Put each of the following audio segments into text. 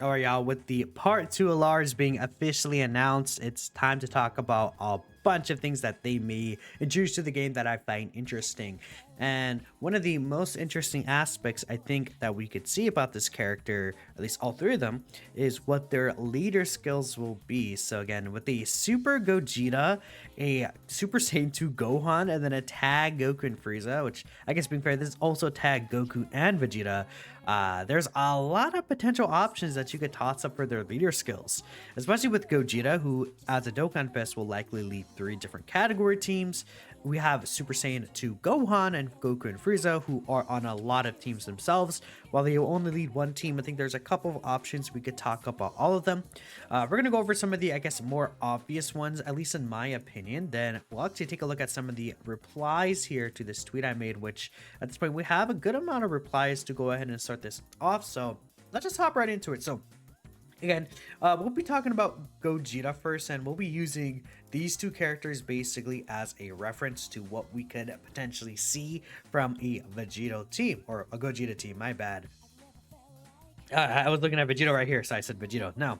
All right, y'all. With the part 2 of Lars being officially announced, it's time to talk about a bunch of things that they may introduce to the game that I find interesting. And one of the most interesting aspects I think that we could see about this character, at least all three of them, is what their leader skills will be. So again, with the Super Gogeta, a Super Saiyan 2 Gohan, and then a tag Goku and Frieza, which I guess being fair, this is also tag Goku and Vegeta. There's a lot of potential options that you could toss up for their leader skills, especially with Gogeta, who as a Dokkan Fest will likely lead 3 different category teams. We have Super Saiyan 2 Gohan and Goku and Frieza, who are on a lot of teams themselves. While they will only lead one team, I think there's a couple of options. We could talk about all of them. We're going to go over some of the, I guess, more obvious ones, at least in my opinion. Then we'll actually take a look at some of the replies here to this tweet I made, which at this point we have a good amount of replies to go ahead and start this off. So let's just hop right into it. So again, we'll be talking about Gogeta first, and we'll be using these two characters basically as a reference to what we could potentially see from a Vegeta team, or a Gogeta team, my bad. I was looking at Vegeta right here, so I said Vegeta. Now,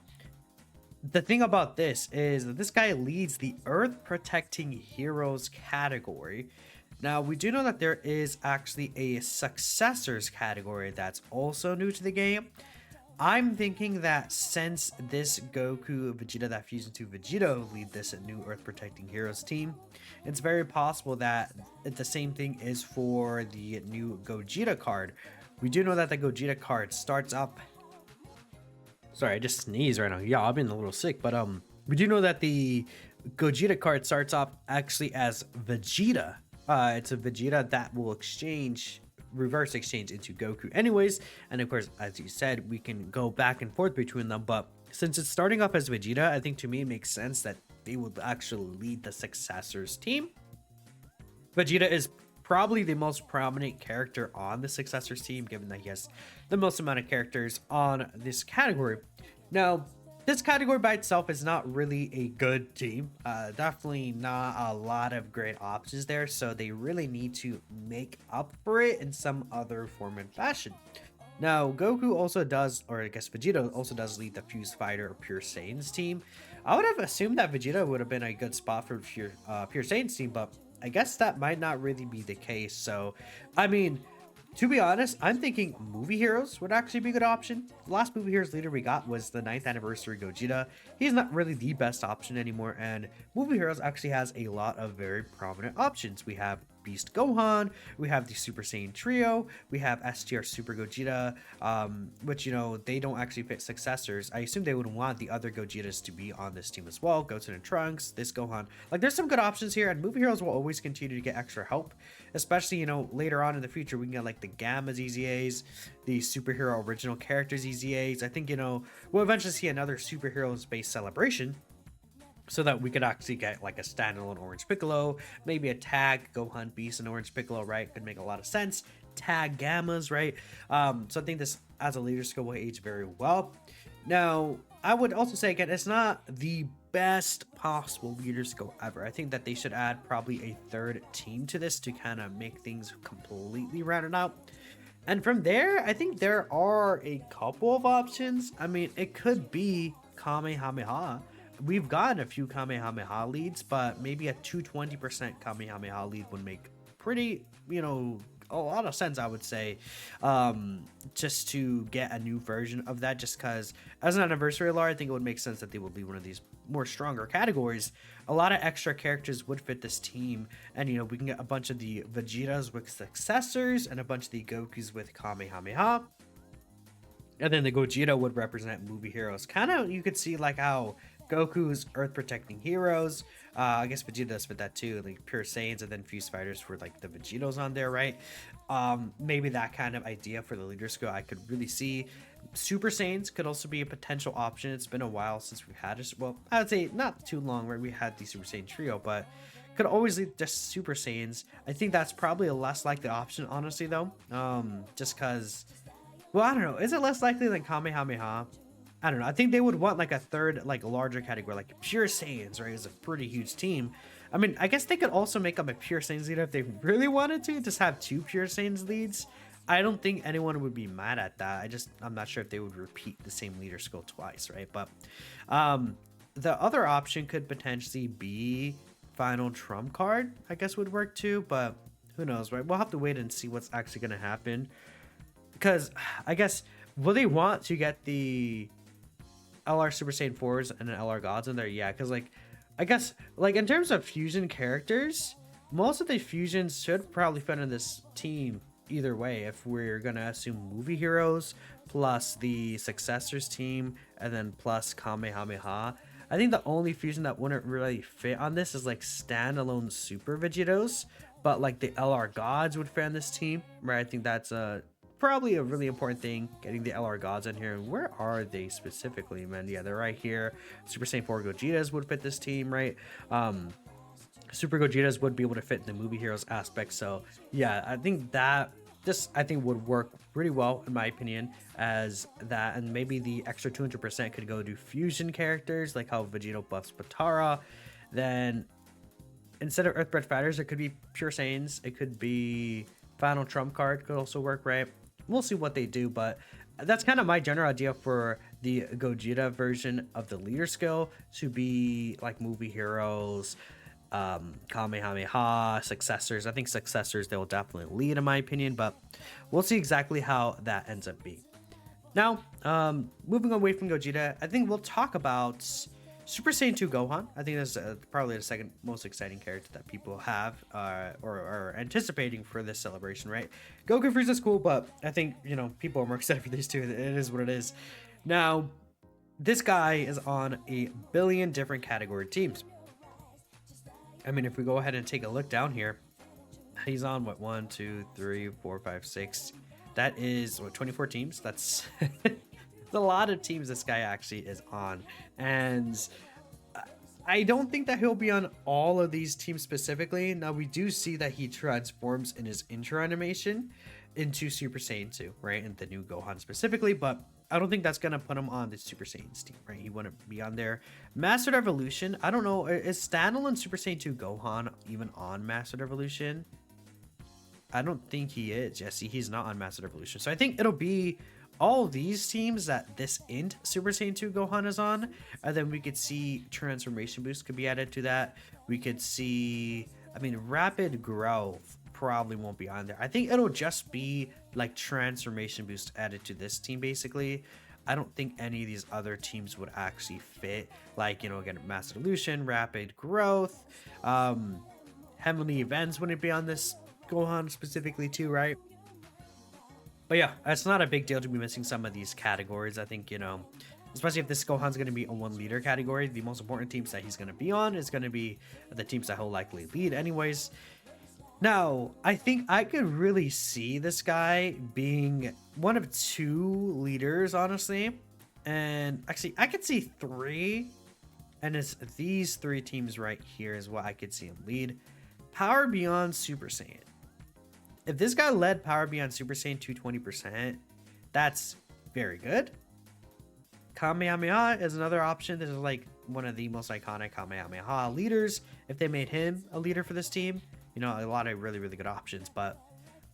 the thing about this is that this guy leads the Earth Protecting Heroes category. Now, we do know that there is actually a Successors category that's also new to the game. I'm thinking that since this Goku Vegeta that fused into Vegito lead this new Earth Protecting Heroes team, it's very possible that the same thing is for the new Gogeta card. We do know that the Gogeta card starts up. Sorry, I just sneezed right now. Yeah, I've been a little sick, but we do know that the Gogeta card starts off actually as Vegeta. It's a Vegeta that will reverse exchange into Goku anyways, and of course, as you said, we can go back and forth between them, but since it's starting off as Vegeta, I think to me it makes sense that they would actually lead the Successors team. Vegeta is probably the most prominent character on the Successors team, given that he has the most amount of characters on this category. Now, this category by itself is not really a good team. Definitely not a lot of great options there, so they really need to make up for it in some other form and fashion. Now, Goku also does, or I guess Vegeta also does lead the Fused Fighter or Pure Saiyans team. I would have assumed that Vegeta would have been a good spot for Pure Saiyans team, but I guess that might not really be the case. So, I mean, to be honest, I'm thinking Movie Heroes would actually be a good option. The last Movie Heroes leader we got was the 9th anniversary Gogeta. He's not really the best option anymore, and Movie Heroes actually has a lot of very prominent options. We have Beast Gohan, we have the Super Saiyan Trio, we have STR Super Gogeta, which, you know, they don't actually fit Successors. I assume they would want the other Gogetas to be on this team as well. Goten and Trunks, this Gohan. Like, there's some good options here, and Movie Heroes will always continue to get extra help, especially, you know, later on in the future, we can get, like, the Gammas EZAs, the Superhero Original Characters EZAs. I think, you know, we'll eventually see another Superheroes-based celebration, so that we could actually get like a standalone Orange Piccolo, maybe a tag Gohan Beast and Orange Piccolo, right? Could make a lot of sense. Tag Gammas, right? So I think this as a leader skill will age very well. Now, I would also say again, it's not the best possible leader skill ever. I think that they should add probably a third team to this to kind of make things completely rounded out. And from there, I think there are a couple of options. I mean, it could be Kamehameha. We've gotten a few Kamehameha leads, but maybe a 220% Kamehameha lead would make pretty, you know, a lot of sense, I would say, just to get a new version of that, just because as an anniversary lore, I think it would make sense that they would lead one of these more stronger categories. A lot of extra characters would fit this team, and, you know, we can get a bunch of the Vegetas with Successors and a bunch of the Gokus with Kamehameha. And then the Gogeta would represent Movie Heroes. Kind of, you could see like how Goku's Earth Protecting Heroes. I guess Vegeta does fit that too, like Pure Saiyans, and then Fused Fighters for like the Vegetos on there, right? Maybe that kind of idea for the leader skill I could really see. Super Saiyans could also be a potential option. It's been a while since we've had it. Well, I would say not too long where we had the Super Saiyan trio, but could always lead just Super Saiyans. I think that's probably a less likely option, honestly, though. Just because, well, I don't know. Is it less likely than Kamehameha? I don't know. I think they would want like a third, like larger category, like Pure Saiyans, right? It's a pretty huge team. I mean, I guess they could also make up a Pure Saiyans leader if they really wanted to. Just have 2 Pure Saiyans leads. I don't think anyone would be mad at that. I'm not sure if they would repeat the same leader skill twice, right? But the other option could potentially be final trump card, I guess would work too, but who knows, right? We'll have to wait and see what's actually going to happen. Because I guess, will they want to get the LR Super Saiyan 4s and an LR Gods in there? Yeah, because like, I guess, like in terms of fusion characters, most of the fusions should probably fit in this team either way, if we're gonna assume movie heroes plus the successors team and then plus Kamehameha. I think the only fusion that wouldn't really fit on this is like standalone Super Vegetos, but like the LR Gods would fit in this team, right? I think that's probably a really important thing, getting the LR Gods in here. Where are they specifically, man? Yeah, they're right here. Super Saiyan 4 Gogetas would fit this team, right? Super Gogetas would be able to fit in the movie heroes aspect. So yeah, I think that this would work pretty well in my opinion as that, and maybe the extra 200% could go to fusion characters like how Vegito buffs Patara. Then instead of Earthbred Fighters, it could be Pure Saiyans. It could be Final Trump card could also work, right? We'll see what they do, but that's kind of my general idea for the Gogeta version of the leader skill to be like movie heroes, Kamehameha, successors. I think successors, they will definitely lead in my opinion, but we'll see exactly how that ends up being. Now, moving away from Gogeta, I think we'll talk about Super Saiyan 2 Gohan. I think that's probably the second most exciting character that people have or are anticipating for this celebration, right? Goku and Frieza is cool, but I think, you know, people are more excited for these two. It is what it is. Now, this guy is on a billion different category teams. I mean, if we go ahead and take a look down here, he's on what, 1, 2, 3, 4, 5, 6. That is what, 24 teams. That's a lot of teams this guy actually is on, and I don't think that he'll be on all of these teams specifically. Now we do see that he transforms in his intro animation into Super Saiyan 2, right, and the new Gohan specifically, but I don't think that's gonna put him on the Super Saiyan's team, right? He wouldn't be on there. Mastered Evolution, I don't know, is standalone Super Saiyan 2 Gohan even on Mastered Evolution? I don't think he is, Jesse. He's not on Mastered Evolution. So I think it'll be all these teams that this int Super Saiyan 2 Gohan is on, and then we could see transformation boost could be added to that. We could see, I mean, rapid growth probably won't be on there. I think it'll just be like transformation boost added to this team basically. I don't think any of these other teams would actually fit, like, you know, again, Mass Evolution, rapid growth, heavenly events wouldn't be on this Gohan specifically too, right? But yeah, it's not a big deal to be missing some of these categories. I think, you know, especially if this Gohan's going to be a one leader category, the most important teams that he's going to be on is going to be the teams that he'll likely lead anyways. Now, I think I could really see this guy being one of two leaders, honestly. And actually, I could see three. And it's these three teams right here is what I could see him lead. Power Beyond Super Saiyan. If this guy led Power Beyond Super Saiyan 220%, that's very good. Kamehameha is another option. This is like one of the most iconic Kamehameha leaders. If they made him a leader for this team, you know, a lot of really, really good options. But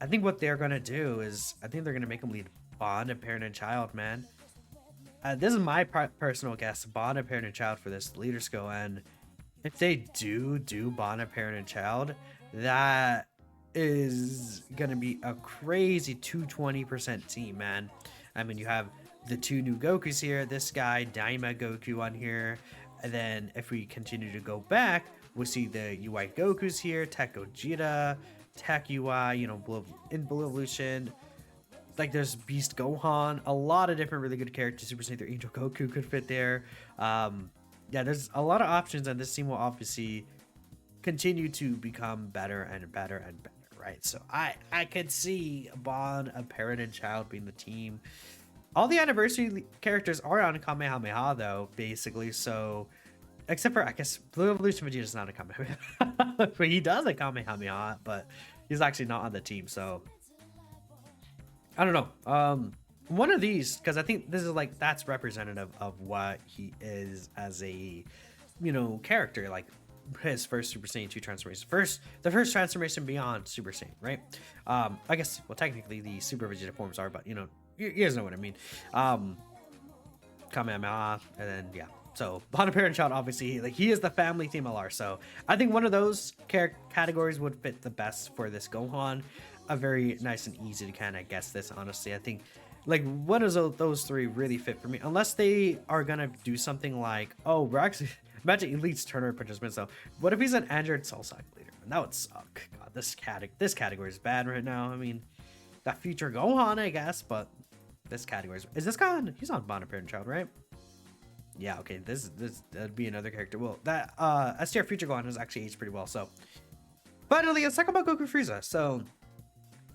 I think what they're going to do is, I think they're going to make him lead Bond of Parent and Child, man. This is my personal guess, Bond of Parent and Child for this leader skill. And if they do Bond of Parent and Child, that is going to be a crazy 220% team, man. I mean, you have the two new Gokus here, this guy, Daima Goku on here. And then if we continue to go back, we'll see the UI Gokus here, Tech Gogeta, Tech UI, you know, in Blue Evolution. Like there's Beast Gohan, a lot of different really good characters. Super Saiyan 3 Angel Goku could fit there. Yeah, there's a lot of options, and this team will obviously continue to become better and better and better, right? So I could see Bond, a Parent and Child being the team. All the anniversary characters are on Kamehameha though, basically. So except for, I guess, Blue Evolution Vegeta is not a Kamehameha, but he does a Kamehameha, but he's actually not on the team. So I don't know. One of these, because I think this is like, that's representative of what he is as a, you know, character. Like his first Super Saiyan 2 transformation. The first transformation beyond Super Saiyan, right? I guess, well, technically the Super Vegeta forms are, but you know, you guys know what I mean. Kamehameha, and then, yeah. So, Bond Parent Child, obviously, like, he is the family theme LR. So, I think one of those categories would fit the best for this Gohan. A very nice and easy to kind of guess this, honestly. I think, like, one of those three really fit for me. Unless they are going to do something like, oh, we're actually... Imagine Elite's tournament participants, though. What if he's an Android Soul Cycle leader? And that would suck. God, this category is bad right now. I mean, that future Gohan, I guess, but this category is this Gohan? He's on Bond Parent Child, right? Yeah, okay. That'd be another character. Well, that STR future Gohan has actually aged pretty well. So, finally, let's talk about Goku Frieza. So,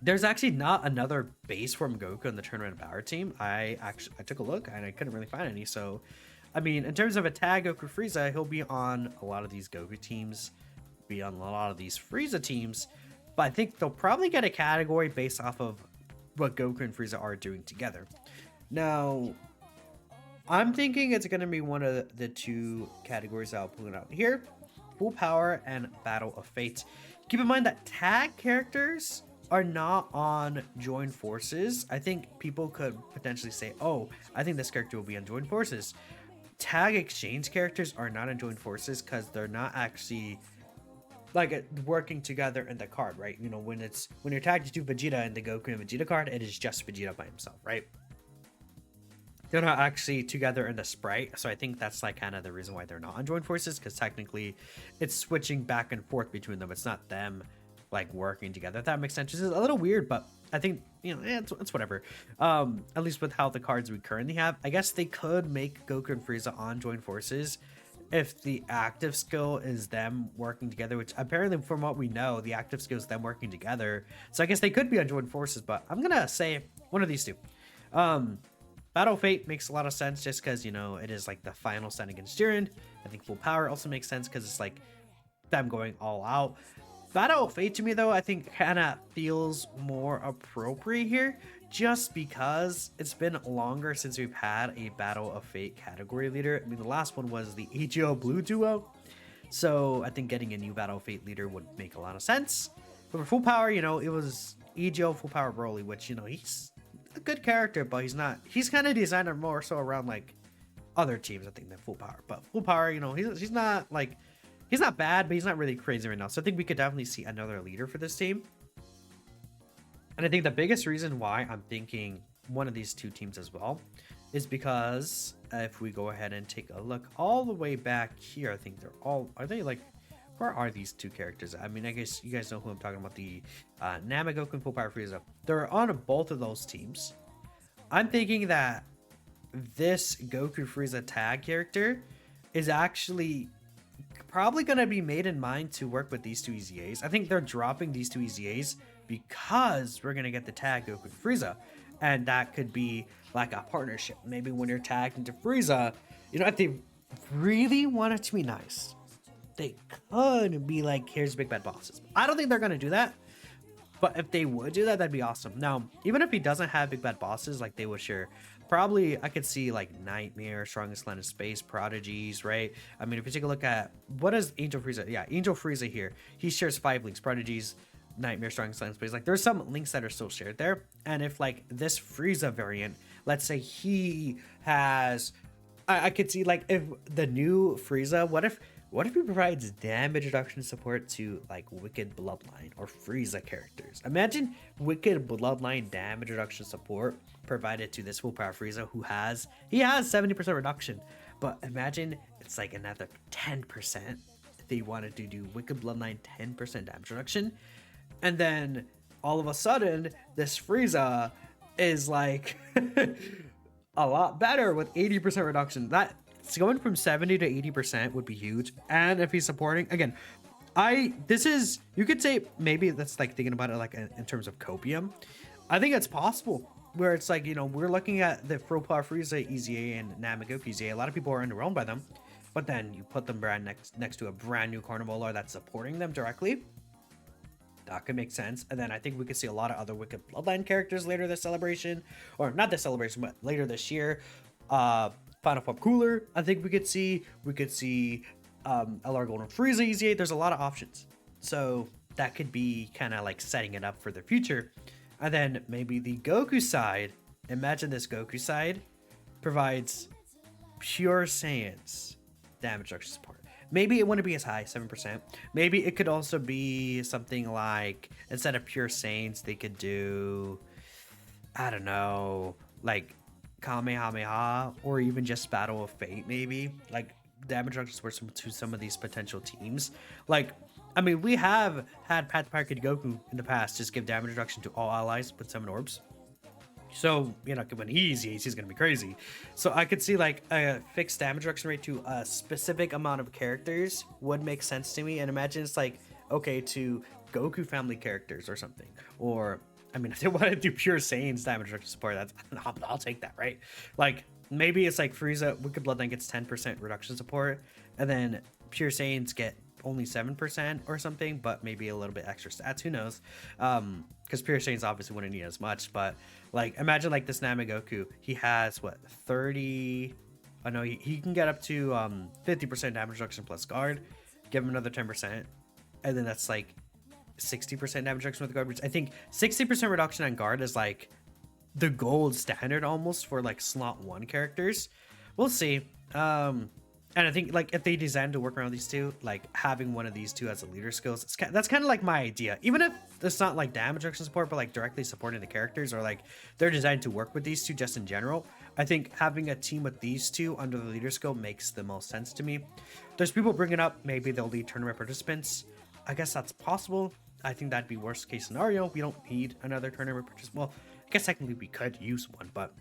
there's actually not another base from Goku in the Tournament of Power team. I took a look and I couldn't really find any. So, I mean, in terms of a tag Goku Frieza, he'll be on a lot of these Goku teams, be on a lot of these Frieza teams, but I think they'll probably get a category based off of what Goku and Frieza are doing together. Now, I'm thinking it's going to be one of the two categories I'll pull out here, Full Power and Battle of Fate. Keep in mind that tag characters are not on Join Forces. I think people could potentially say, oh, I think this character will be on Join Forces. Tag exchange characters are not in Joint Forces because they're not actually like working together in the card, right? You know, when you're tagged to Vegeta in the Goku and Vegeta card, it is just Vegeta by himself, right? They're not actually together in the sprite, so I think that's like kind of the reason why they're not on Joint Forces, because technically it's switching back and forth between them. It's not them like working together, if that makes sense. It's a little weird, but I think, you know, it's whatever. At least with how the cards we currently have, I guess they could make Goku and Frieza on Joint Forces if the active skill is them working together, which apparently from what we know, the active skill is them working together. So I guess they could be on Joint Forces, but I'm gonna say one of these two. Battle Fate makes a lot of sense just because, you know, it is like the final stand against Jiren. I think Full Power also makes sense because it's like them going all out. Battle of Fate to me, though, I think kind of feels more appropriate here just because it's been longer since we've had a Battle of Fate category leader. I mean, the last one was the EGO Blue duo. So I think getting a new Battle of Fate leader would make a lot of sense. But for Full Power, you know, it was EGO Full Power Broly, which, you know, he's a good character, but he's kind of designed more so around like other teams, I think, than Full Power. But Full Power, you know, he's not like... He's not bad, but he's not really crazy right now. So I think we could definitely see another leader for this team. And I think the biggest reason why I'm thinking one of these two teams as well is because if we go ahead and take a look all the way back here, I think they're all... Are they like... Where are these two characters? I mean, I guess you guys know who I'm talking about. The Goku and Full Power Frieza. They're on both of those teams. I'm thinking that this Goku Frieza tag character is actually... probably going to be made in mind to work with these two EZAs. I think they're dropping these two EZAs because we're going to get the tag Goku and Frieza. And that could be like a partnership. Maybe when you're tagged into Frieza, you know, if they really want it to be nice, they could be like, here's big bad bosses. I don't think they're going to do that. But if they would do that, that'd be awesome. Now, even if he doesn't have big bad bosses, like they would share... Probably, I could see like Nightmare, Strongest Land in Space, Prodigies, right? I mean, if you take a look at what is Angel Frieza? Yeah, Angel Frieza here. He shares 5 links: Prodigies, Nightmare, Strongest Land in Space. Like, there's some links that are still shared there. And if like this Frieza variant, let's say he has, I could see like if the new Frieza, what if he provides damage reduction support to like Wicked Bloodline or Frieza characters? Imagine Wicked Bloodline damage reduction support provided to this Full Power Frieza who has 70% reduction, but imagine it's like another 10% if they wanted to do Wicked Bloodline 10% damage reduction, and then all of a sudden this Frieza is like a lot better with 80% reduction. That it's going from 70 to 80% would be huge. And if he's supporting, again, you could say maybe that's like thinking about it like in terms of copium. I think it's possible where it's like, you know, we're looking at the Full Power Frieza EZA and Namegoku EZA. A lot of people are underwhelmed by them, but then you put them next to a brand new Carnivolar that's supporting them directly. That could make sense. And then I think we could see a lot of other Wicked Bloodline characters later this celebration, or not this celebration, but later this year. Final Form Cooler, I think we could see LR Gold and Frieza Easy 8. There's a lot of options. So that could be kind of like setting it up for the future. And then maybe the Goku side, imagine this Goku side provides pure Saiyans damage reduction support. Maybe it wouldn't be as high, 7%. Maybe it could also be something like, instead of pure Saiyans, they could do, I don't know, like Kamehameha, or even just Battle of Fate, maybe. Like damage reduction support to some of these potential teams. Like, I mean, we have had Path to Power Goku in the past just give damage reduction to all allies with 7 orbs. So, you know, when he's going to be crazy. So I could see like a fixed damage reduction rate to a specific amount of characters would make sense to me. And imagine it's like, okay, to Goku family characters or something. Or, I mean, if they want to do pure Saiyans damage reduction support, that's, I'll take that, right? Like, maybe it's like Frieza, Wicked Bloodline gets 10% reduction support. And then pure Saiyans get only 7% or something, but maybe a little bit extra stats, who knows. Because pure Saiyans obviously wouldn't need as much, but like imagine like this Namagoku, he has what, 30, I know he can get up to 50% damage reduction plus guard, give him another 10%, and then that's like 60% damage reduction with guard, which I think 60% reduction on guard is like the gold standard almost for like slot 1 characters. We'll see. And I think like if they design to work around these two, like having one of these two as a leader skills, that's kind of like my idea. Even if it's not like damage reduction support, but like directly supporting the characters, or like they're designed to work with these two just in general. I think having a team with these two under the leader skill makes the most sense to me. There's people bringing up maybe they'll lead tournament participants. I guess that's possible. I think that'd be worst case scenario. We don't need another tournament participant. Well, I guess technically we could use one, but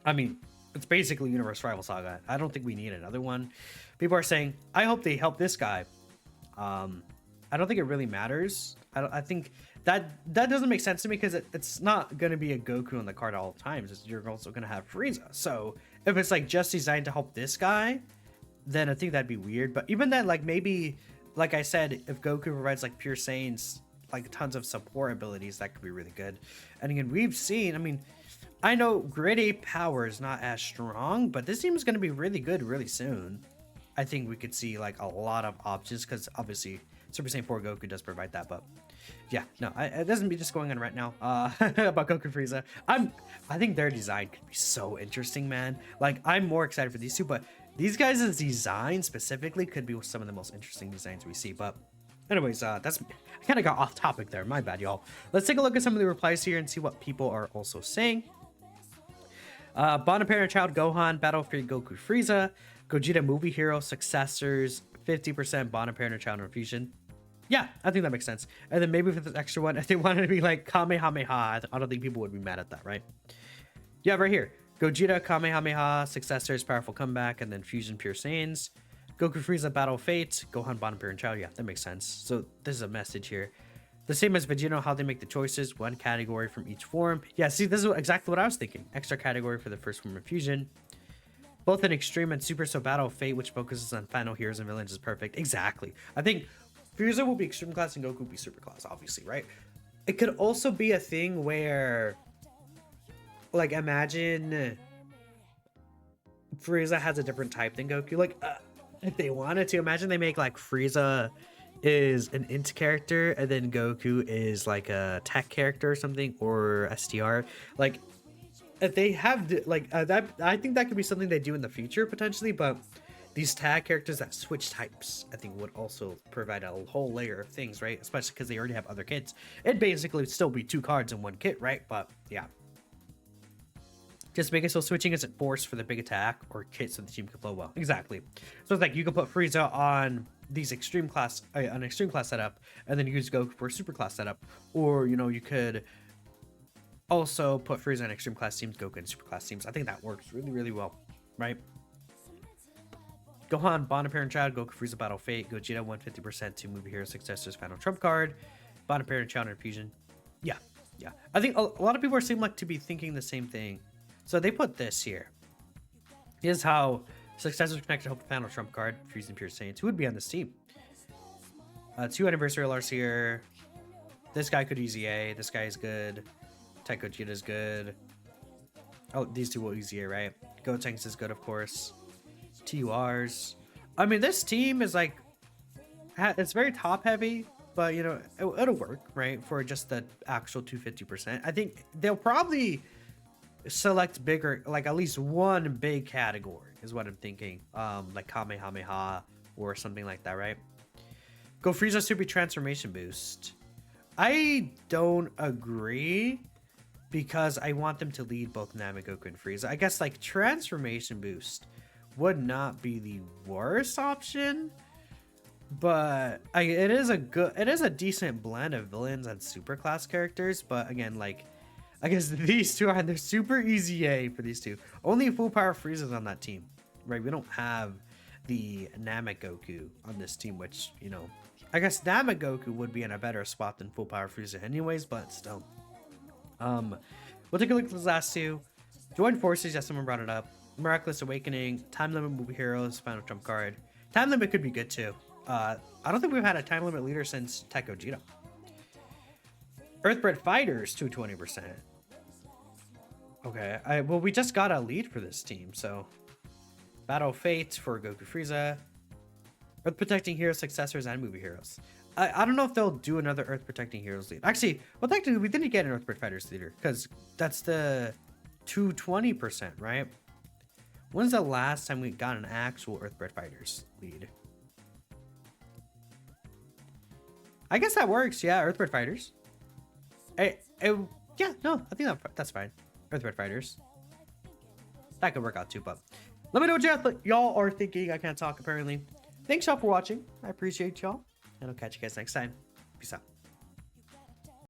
I mean, it's basically Universe Rival Saga. I don't think we need another one. People are saying, I hope they help this guy. I don't think it really matters. I think that doesn't make sense to me, because it's not going to be a Goku on the card all the times. You're also going to have Frieza. So if it's like just designed to help this guy, then I think that'd be weird. But even then, like maybe, like I said, if Goku provides like pure Saiyans, like tons of support abilities, that could be really good. And again, we've seen, I mean, I know grade 8 power is not as strong, but this team is going to be really good really soon. I think we could see like a lot of options, because obviously Super Saiyan 4 Goku does provide that. But yeah, no, it doesn't be just going on right now about Goku and Frieza. I think their design could be so interesting, man. Like, I'm more excited for these two, but these guys' design specifically could be some of the most interesting designs we see. But anyways, I kind of got off topic there. My bad, y'all. Let's take a look at some of the replies here and see what people are also saying. Bond of Parent Child Gohan, Battlefield Goku Frieza, Gogeta Movie Hero Successors, 50% Bond of Parent Child Infusion. Yeah, I think that makes sense. And then maybe for this extra one, if they wanted to be like Kamehameha, I don't think people would be mad at that, right? Yeah, right here. Gogeta Kamehameha Successors, Powerful Comeback, and then Fusion Pure Saiyans. Goku Frieza Battle of Fate, Gohan Bond of Parent Child. Yeah, that makes sense. So this is a message here. The same as Vegeta, how they make the choices, one category from each form. Yeah, see, this is exactly what I was thinking. Extra category for the first form of fusion. Both in Extreme and Super, so Battle of Fate, which focuses on final heroes and villains, is perfect. Exactly. I think Frieza will be Extreme Class and Goku will be Super Class, obviously, right? It could also be a thing where, like, imagine Frieza has a different type than Goku. Like, if they wanted to, imagine they make, like, Frieza is an int character and then Goku is like a tech character or something, or STR. Like, if they have like that, I think that could be something they do in the future potentially. But these tag characters that switch types, I think would also provide a whole layer of things, right? Especially because they already have other kits. It'd basically still be 2 cards in 1 kit, right? But yeah, just make it so switching isn't forced for the big attack or kit, so the team can flow well. Exactly. So it's like you can put Frieza on these extreme class, an extreme class setup, and then use Goku for a super class setup, or you know, you could also put Frieza on extreme class teams, Goku in super class teams. I think that works really, really well, right? Gohan, Bond of Parent Child, Goku Frieza Battle Fate, Gogeta 150% to Movie Hero Successors Final Trump card, Bond of Parent Child Infusion. Yeah. I think a lot of people seem like to be thinking the same thing. So they put this here. Here's how Successors connected to Final Trump card, Fusion Pure Saiyans, who would be on this team. 2 Anniversary LRs here. This guy could easy A. This guy is good. Tech Gogeta is good. Oh, these two will easy A, right? Gotenks is good, of course. TURs. I mean, this team is like, it's very top heavy, but you know, it'll work, right? For just the actual 250%. I think they'll probably select bigger, like at least one big category is what I'm thinking. Like Kamehameha or something like that, right? Go Frieza Super Transformation Boost. I don't agree because I want them to lead both Namek, Goku, and Frieza. I guess like Transformation Boost would not be the worst option, but it is a decent blend of villains and super class characters. But again, like I guess these two are they're super easy A for these two. Only full power Frieza's on that team, right? We don't have the Namek Goku on this team, which, you know, I guess Namek Goku would be in a better spot than full power Frieza anyways, but still. We'll take a look at those last two. Join Forces, yes, someone brought it up. Miraculous Awakening, Time Limit Movie Heroes, Final Trump card. Time Limit could be good too. I don't think we've had a Time Limit leader since Tech Gogeta. Earthbred Fighters, 220%. Okay, well, we just got a lead for this team, so. Battle Fate for Goku Frieza. Earth Protecting Heroes, Successors, and Movie Heroes. I don't know if they'll do another Earth Protecting Heroes lead. Actually, well, technically, we didn't get an Earthbred Fighters leader because that's the 220%, right? When's the last time we got an actual Earthbred Fighters lead? I guess that works. Yeah, Earthbred Fighters. Yeah, no, I think that's fine. Earthbred Fighters. That could work out too, but let me know what y'all are thinking. I can't talk apparently. Thanks y'all for watching. I appreciate y'all. And I'll catch you guys next time. Peace out.